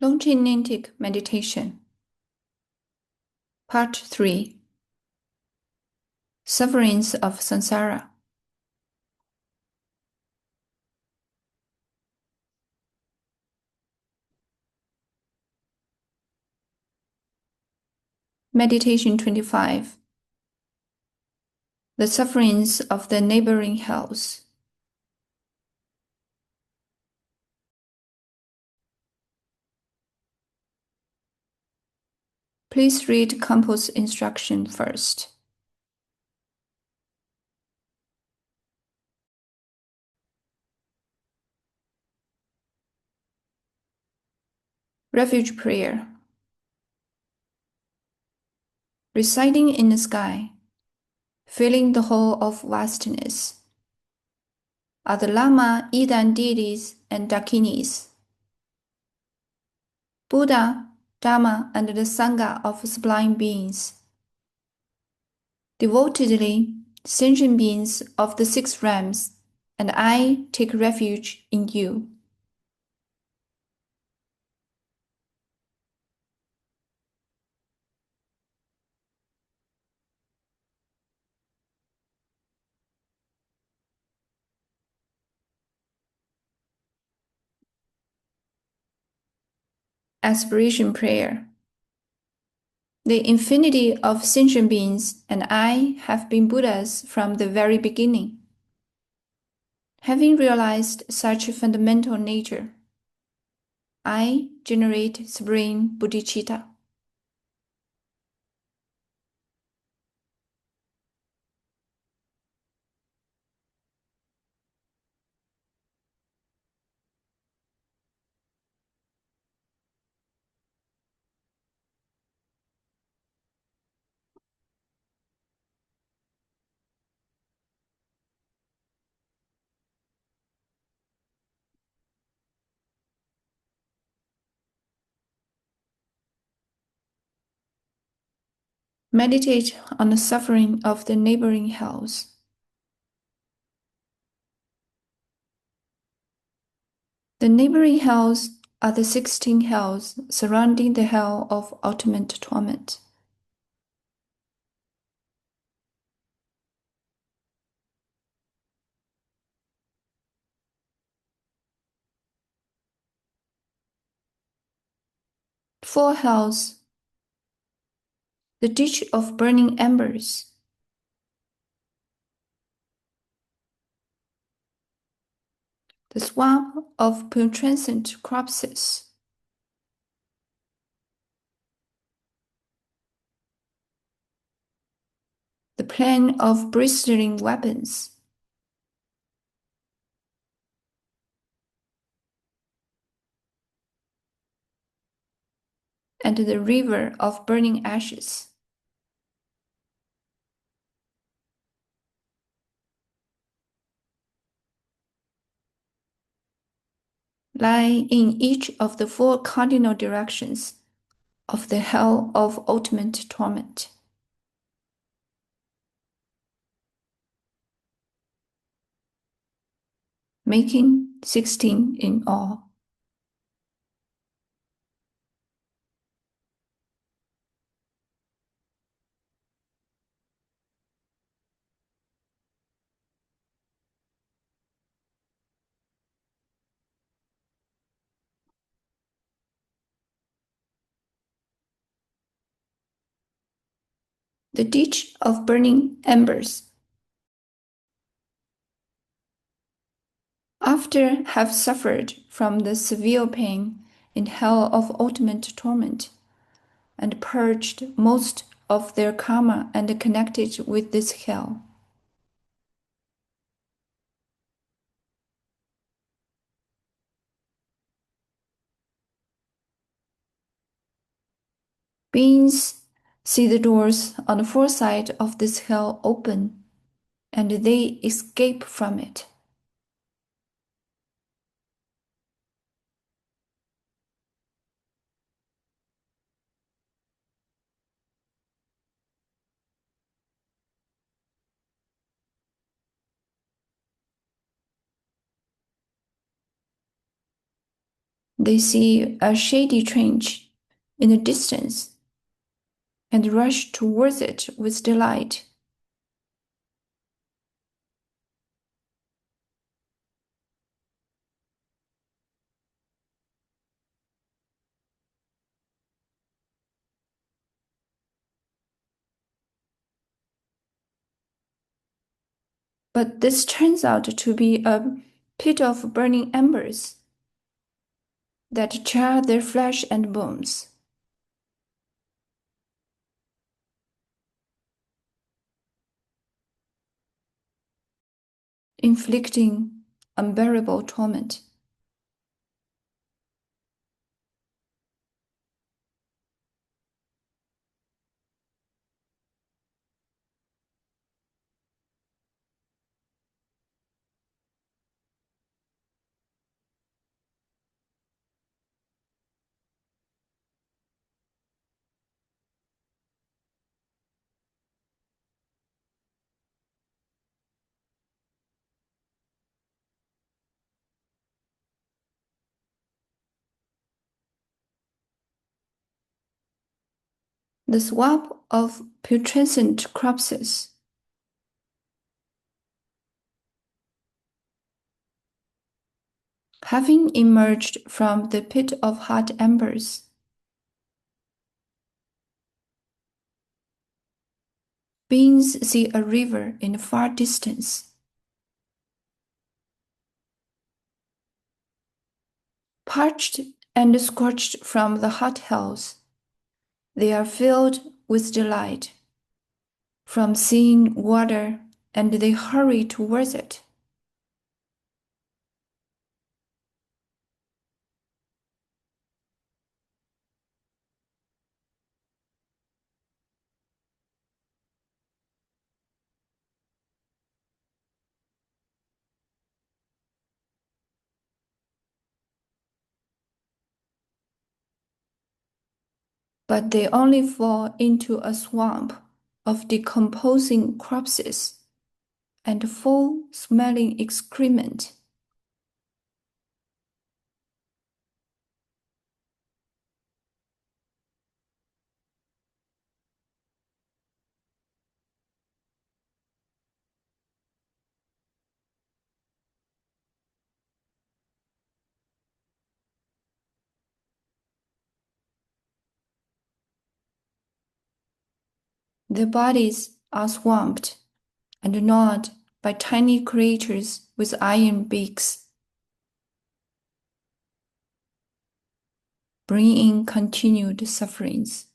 Longchen Nyingtik Meditation Part 3 Sufferings of Samsara. Meditation 25 The Sufferings of the Neighboring Hells. Please read Kampo's instruction first. Refuge Prayer. Residing in the sky, filling the whole of vastness, are the Lama, Idan deities, and Dakinis, Buddha, Dharma, and the Sangha of sublime beings. Devotedly, sentient beings of the six realms, and I take refuge in you. Aspiration Prayer. The infinity of sentient beings and I have been Buddhas from the very beginning. Having realized such a fundamental nature, I generate supreme bodhicitta. Meditate on the suffering of the neighboring hells. The neighboring hells are the 16 hells surrounding the hell of ultimate torment. Four hells: the ditch of burning embers, the swamp of putrescent corpses, the plain of bristling weapons, and the river of burning ashes. Lie in each of the four cardinal directions of the hell of ultimate torment. Making 16 in all. The ditch of burning embers. After have suffered from the severe pain in hell of ultimate torment, and purged most of their karma and connected with this hell, beings see the doors on the four sides of this hell open, and they escape from it. They see a shady trench in the distance and rush towards it with delight. But this turns out to be a pit of burning embers that char their flesh and bones. Inflicting unbearable torment. The swamp of putrescent corpses, having emerged from the pit of hot embers, beings see a river in the far distance. Parched and scorched from the hot hells, they are filled with delight from seeing water, and they hurry towards it. But they only fall into a swamp of decomposing corpses and foul-smelling excrement. Their bodies are swamped and gnawed by tiny creatures with iron beaks, bringing continued sufferings.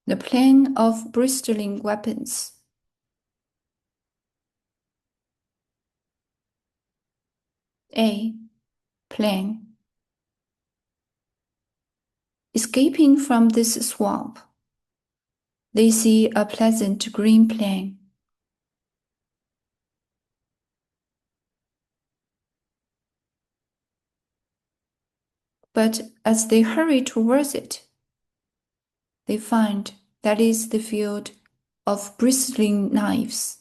The plane of bristling weapons. A. Plane. Escaping from this swamp, they see a pleasant green plain. But as they hurry towards it, they find that is the field of bristling knives.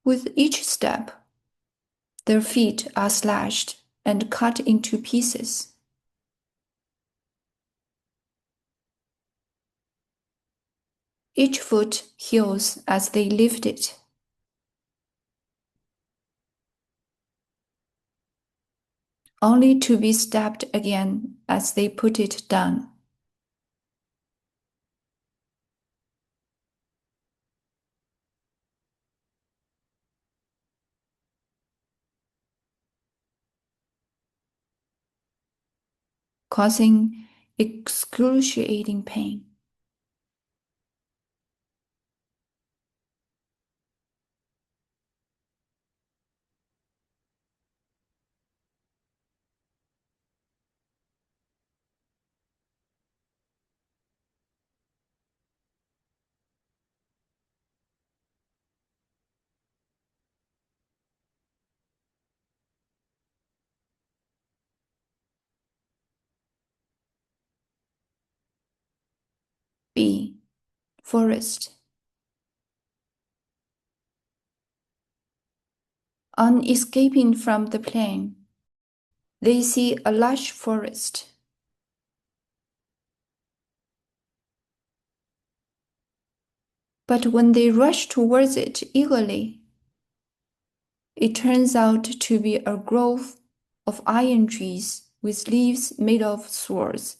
With each step, their feet are slashed and cut into pieces. Each foot heals as they lift it. Only to be stabbed again as they put it down. causing excruciating pain. B. Forest. On escaping from the plane, they see a large forest. But when they rush towards it eagerly, it turns out to be a grove of iron trees with leaves made of swords.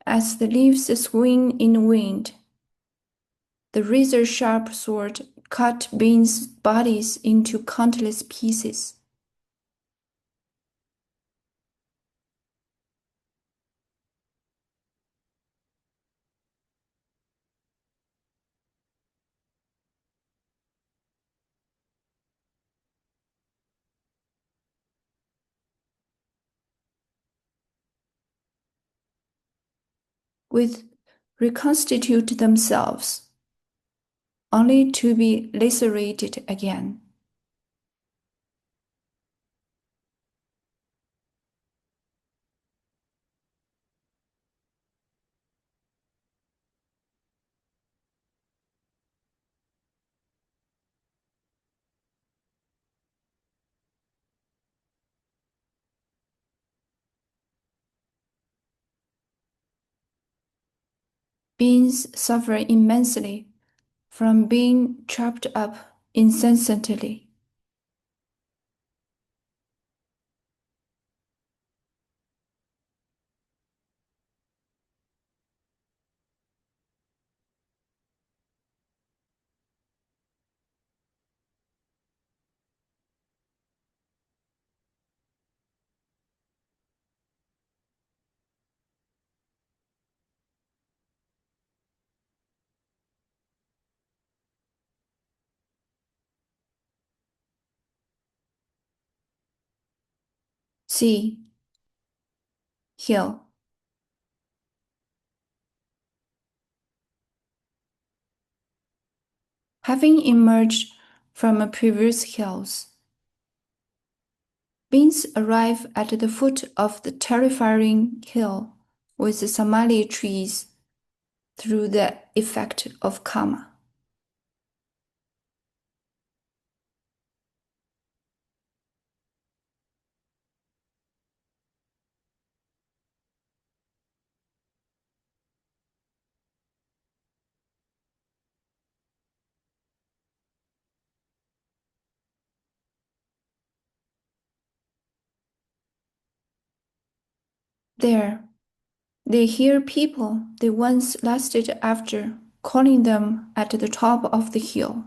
As the leaves swing in the wind, the razor-sharp sword cut beings' bodies into countless pieces. With reconstitute themselves, only to be lacerated again. Beings suffer immensely from being trapped up incessantly. C. Hill. Having emerged from a previous hills, beings arrive at the foot of the terrifying hill with the Samali trees through the effect of karma. There, they hear people they once lusted after calling them at the top of the hill.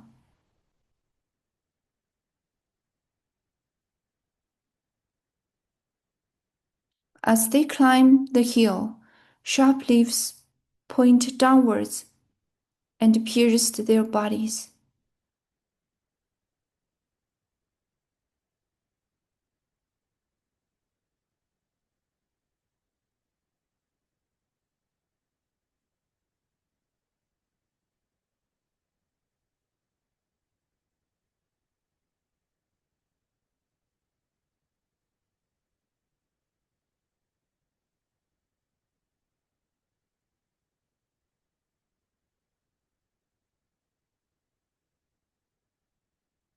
As they climb the hill, sharp leaves point downwards and pierced their bodies.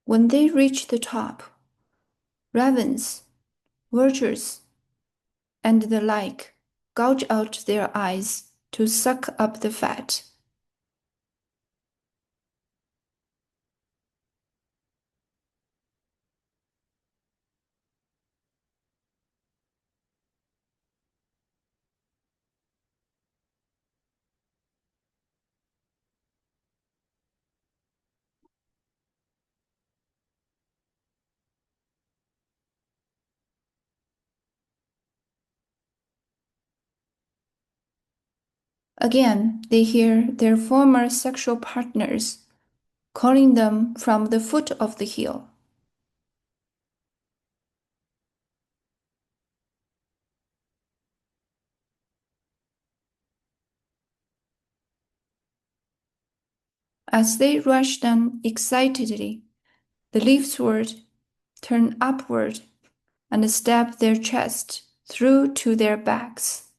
When they reach the top, ravens, vultures, and the like gouge out their eyes to suck up the fat. Again, they hear their former sexual partners calling them from the foot of the hill. As they rush down excitedly, the leafsword turn upward and stab their chest through to their backs.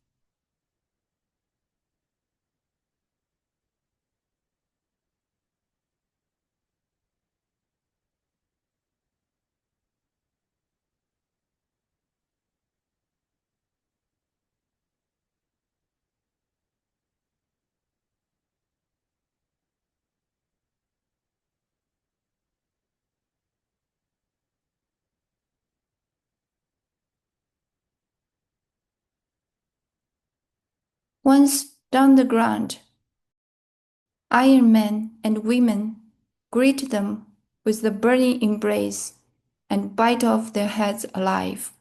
Once down the ground, Iron men and women greet them with the burning embrace and bite off their heads alive.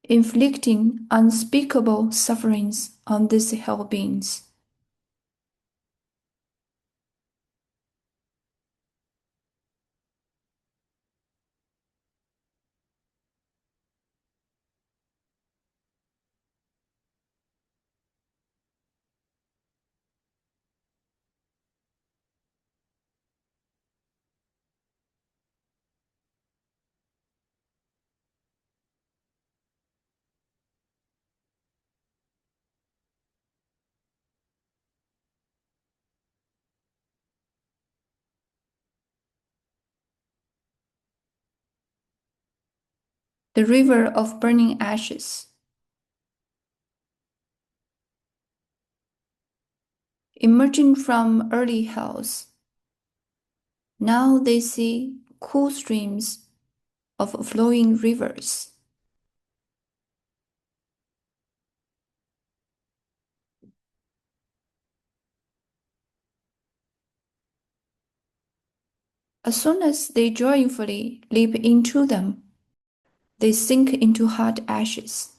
Inflicting unspeakable sufferings on these hell beings. The river of burning ashes. Emerging from early hells, now they see cool streams of flowing rivers. As soon as they joyfully leap into them, they sink into hot ashes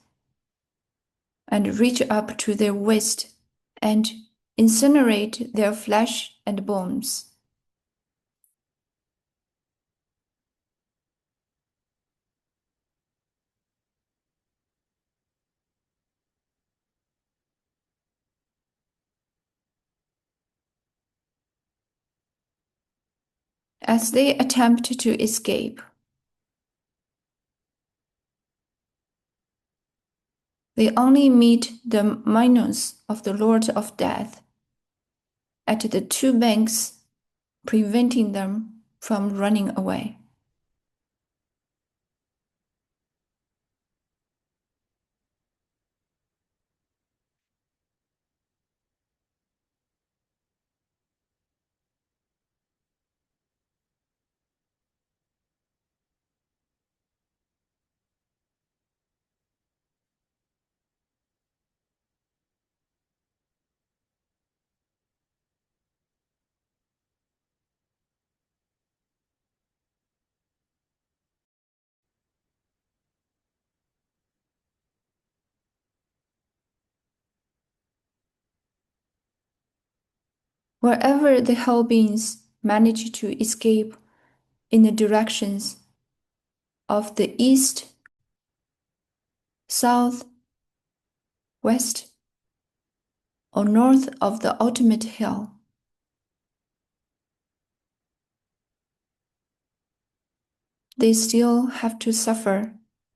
and reach up to their waist and incinerate their flesh and bones. As they attempt to escape, they only meet the minions of the Lord of Death at the two banks, preventing them from running away. Wherever the hell beings manage to escape in the directions of the east, south, west, or north of the ultimate hell, they still have to suffer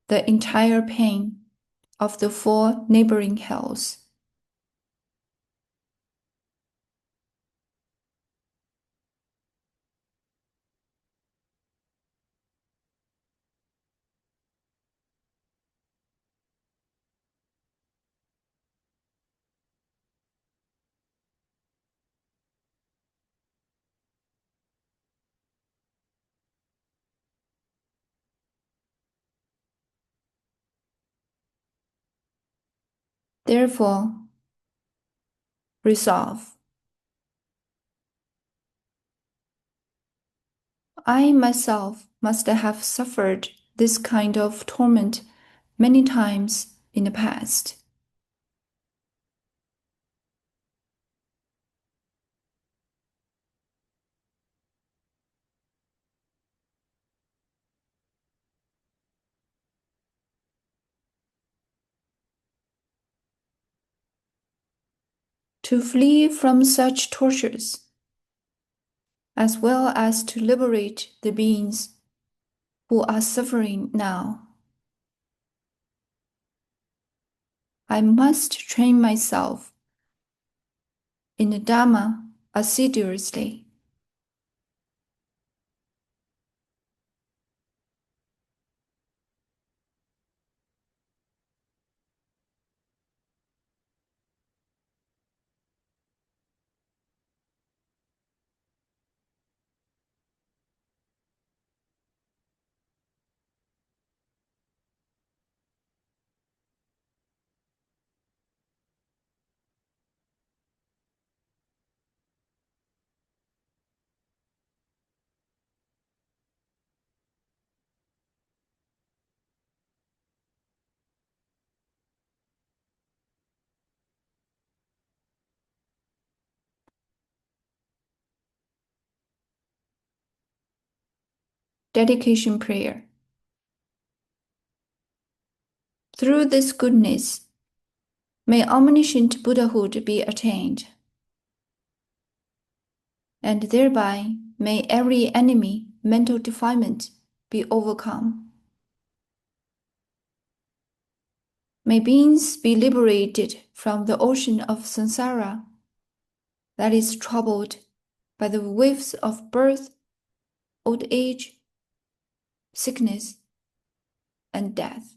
the entire pain of the four neighboring hells. Therefore, resolve. I myself must have suffered this kind of torment many times in the past. To flee from such tortures, as well as to liberate the beings who are suffering now, I must train myself in the Dharma assiduously. Dedication prayer. Through this goodness, may omniscient Buddhahood be attained, and thereby may every enemy, mental defilement, be overcome. May beings be liberated from the ocean of samsara that is troubled by the waves of birth, old age, sickness, and death.